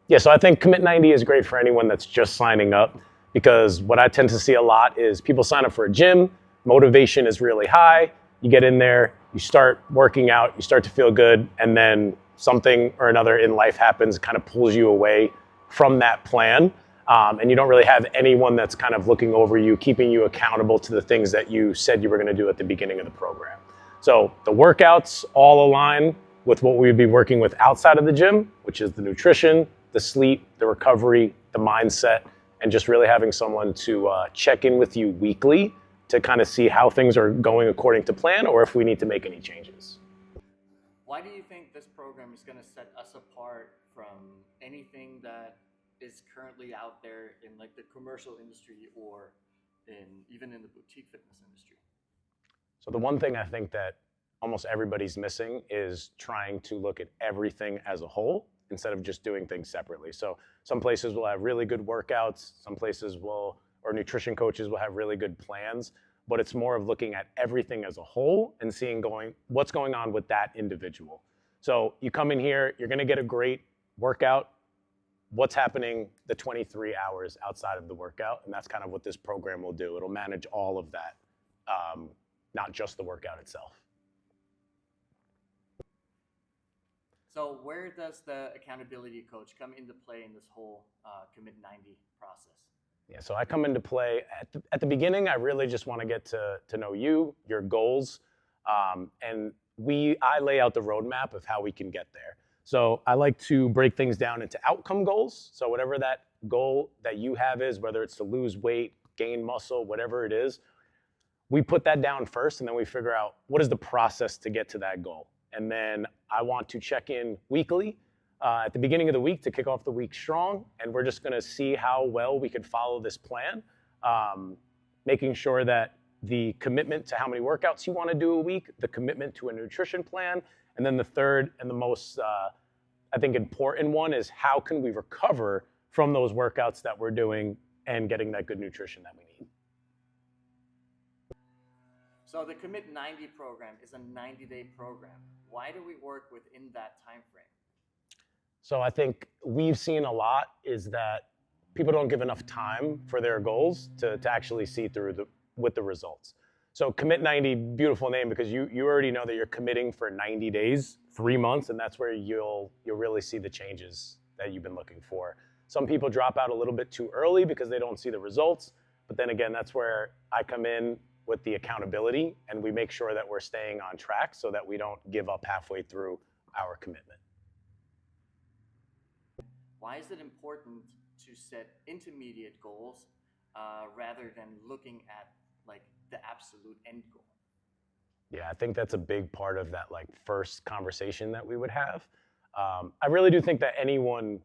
Yeah, so I think Commit90 is great for anyone that's just signing up, because what I tend to see a lot is people sign up for a gym, motivation is really high, you get in there, you start working out, you start to feel good, and then something or another in life happens, kind of pulls you away from that plan. And you don't really have anyone that's kind of looking over you, keeping you accountable to the things that you said you were going to do at the beginning of the program. So the workouts all align with what we would be working with outside of the gym, which is the nutrition, the sleep, the recovery, the mindset, and just really having someone to check in with you weekly to kind of see how things are going according to plan, or if we need to make any changes. Why do you think this program is going to set us apart from anything that is currently out there in like the commercial industry or even in the boutique fitness industry? So the one thing I think that almost everybody's missing is trying to look at everything as a whole instead of just doing things separately. So some places will have really good workouts, some places will, or nutrition coaches will have really good plans, but it's more of looking at everything as a whole and seeing what's going on with that individual. So you come in here, you're gonna get a great workout. What's happening the 23 hours outside of the workout? And that's kind of what this program will do. It'll manage all of that, not just the workout itself. So where does the accountability coach come into play in this whole Commit90 process? Yeah, so I come into play at the beginning. I really just want to get to know you, your goals, and I lay out the roadmap of how we can get there. So I like to break things down into outcome goals. So whatever that goal that you have is, whether it's to lose weight, gain muscle, whatever it is, we put that down first, and then we figure out what is the process to get to that goal. And then I want to check in weekly at the beginning of the week to kick off the week strong. And we're just going to see how well we could follow this plan, making sure that the commitment to how many workouts you want to do a week, the commitment to a nutrition plan, and then the third and the most, I think, important one is how can we recover from those workouts that we're doing and getting that good nutrition that we need. So the Commit90 program is a 90-day program. Why do we work within that time frame? So I think we've seen a lot is that people don't give enough time for their goals to actually see through with the results. So Commit90, beautiful name, because you already know that you're committing for 90 days, 3 months, and that's where you'll really see the changes that you've been looking for. Some people drop out a little bit too early because they don't see the results, but then again, that's where I come in with the accountability, and we make sure that we're staying on track so that we don't give up halfway through our commitment. Why is it important to set intermediate goals rather than looking at like the absolute end goal? Yeah, I think that's a big part of that like first conversation that we would have. I really do think that anyone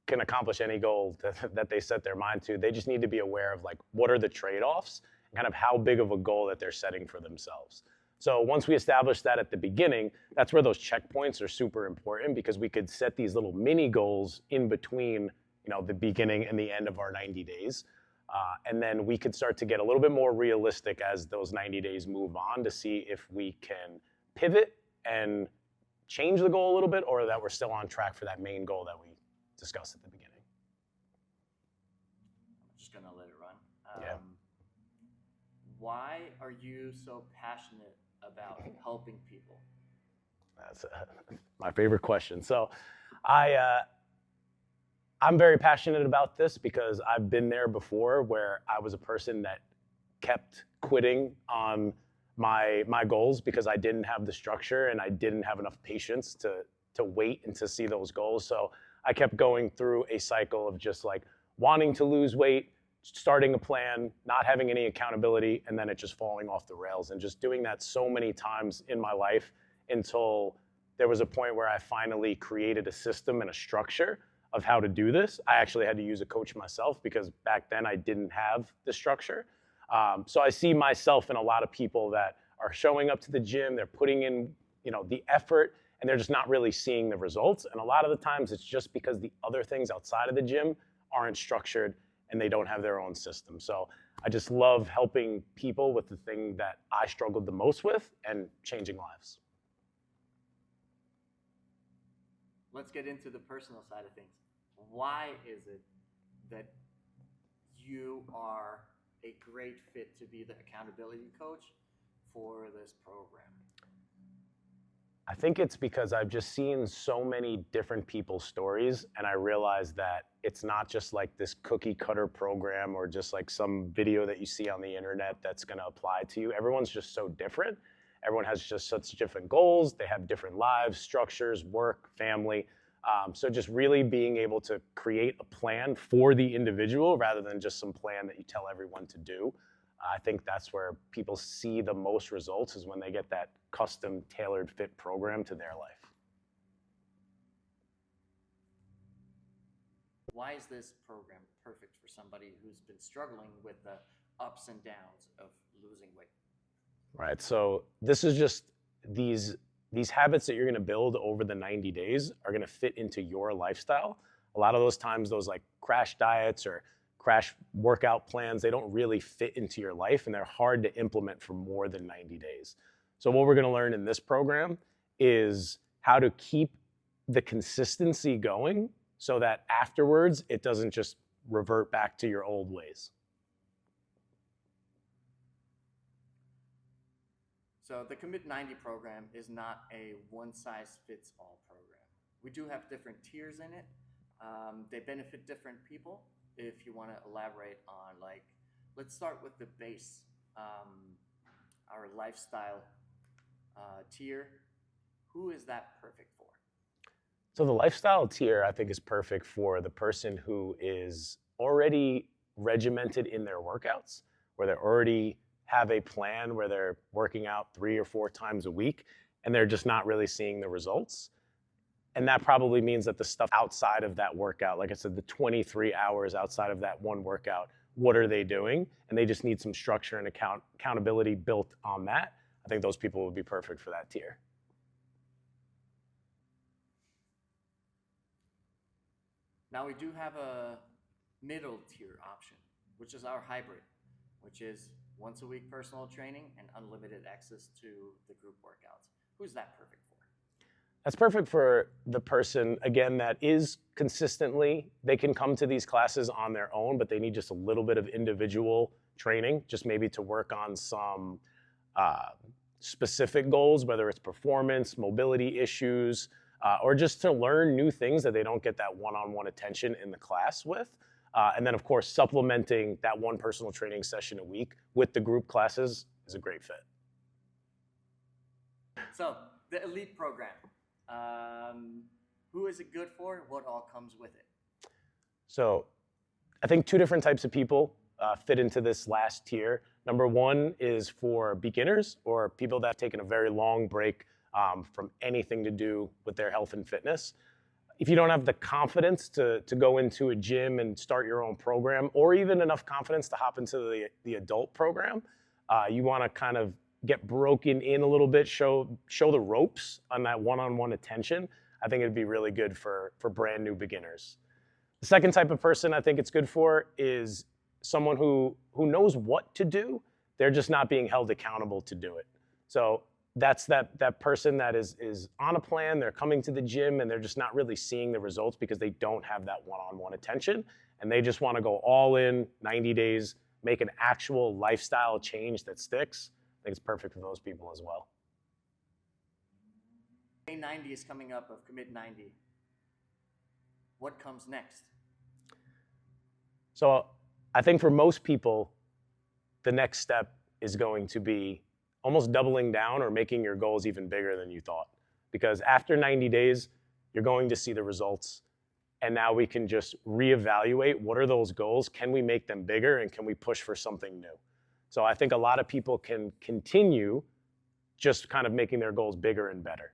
can accomplish any goal that they set their mind to. They just need to be aware of like what are the trade-offs and kind of how big of a goal that they're setting for themselves. So once we establish that at the beginning, that's where those checkpoints are super important, because we could set these little mini goals in between, the beginning and the end of our 90 days. And then we could start to get a little bit more realistic as those 90 days move on to see if we can pivot and change the goal a little bit, or that we're still on track for that main goal that we discussed at the beginning. I'm just gonna let it run. Yeah. Why are you so passionate about helping people? That's my favorite question. So I'm very passionate about this because I've been there before, where I was a person that kept quitting on my goals because I didn't have the structure and I didn't have enough patience to wait and to see those goals. So I kept going through a cycle of just like wanting to lose weight, starting a plan, not having any accountability, and then it just falling off the rails, and just doing that so many times in my life until there was a point where I finally created a system and a structure of how to do this. I actually had to use a coach myself because back then I didn't have the structure. So I see myself in a lot of people that are showing up to the gym, they're putting in, the effort, and they're just not really seeing the results. And a lot of the times it's just because the other things outside of the gym aren't structured and they don't have their own system. So I just love helping people with the thing that I struggled the most with and changing lives. Let's get into the personal side of things. why is it that you are a great fit to be the accountability coach for this program? I think it's because I've just seen so many different people's stories, and I realized that it's not just like this cookie cutter program or just like some video that you see on the internet that's going to apply to you. Everyone's just so different. Everyone has just such different goals. They have different lives, structures, work, family. So just really being able to create a plan for the individual rather than just some plan that you tell everyone to do. I think that's where people see the most results, is when they get that custom tailored fit program to their life. Why is this program perfect for somebody who's been struggling with the ups and downs of losing weight? Right, so this is just these habits that you're gonna build over the 90 days are gonna fit into your lifestyle. A lot of those times, those like crash diets or crash workout plans, they don't really fit into your life, and they're hard to implement for more than 90 days. So what we're gonna learn in this program is how to keep the consistency going so that afterwards it doesn't just revert back to your old ways. So the Commit90 program is not a one-size-fits-all program. We do have different tiers in it. They benefit different people. If you want to elaborate on, like, let's start with the base, our lifestyle tier. Who is that perfect for? So the lifestyle tier, I think, is perfect for the person who is already regimented in their workouts, where they already have a plan where they're working out 3 or 4 times a week, and they're just not really seeing the results. And that probably means that the stuff outside of that workout, like I said, the 23 hours outside of that one workout, what are they doing? And they just need some structure and accountability built on that. I think those people would be perfect for that tier. Now we do have a middle tier option, which is our hybrid, which is once a week personal training and unlimited access to the group workouts. Who's that perfect for? That's perfect for the person, again, that is consistently, they can come to these classes on their own, but they need just a little bit of individual training, just maybe to work on some specific goals, whether it's performance, mobility issues, or just to learn new things that they don't get that one-on-one attention in the class with. And then, of course, supplementing that one personal training session a week with the group classes is a great fit. So, the elite program, who is it good for? What all comes with it? So, I think 2 different types of people fit into this last tier. Number 1 is for beginners or people that have taken a very long break from anything to do with their health and fitness. If you don't have the confidence to go into a gym and start your own program, or even enough confidence to hop into the adult program, you want to kind of get broken in a little bit, show the ropes on that one-on-one attention. I think it'd be really good for brand new beginners. The second type of person I think it's good for is someone who knows what to do. They're just not being held accountable to do it. So that's that person that is on a plan, they're coming to the gym, and they're just not really seeing the results because they don't have that one-on-one attention, and they just want to go all in 90 days, make an actual lifestyle change that sticks. I think it's perfect for those people as well. Day 90 is coming up of Commit90. What comes next? So I think for most people, the next step is going to be almost doubling down or making your goals even bigger than you thought. Because after 90 days, you're going to see the results. And now we can just reevaluate, what are those goals? Can we make them bigger, and can we push for something new? So I think a lot of people can continue just kind of making their goals bigger and better.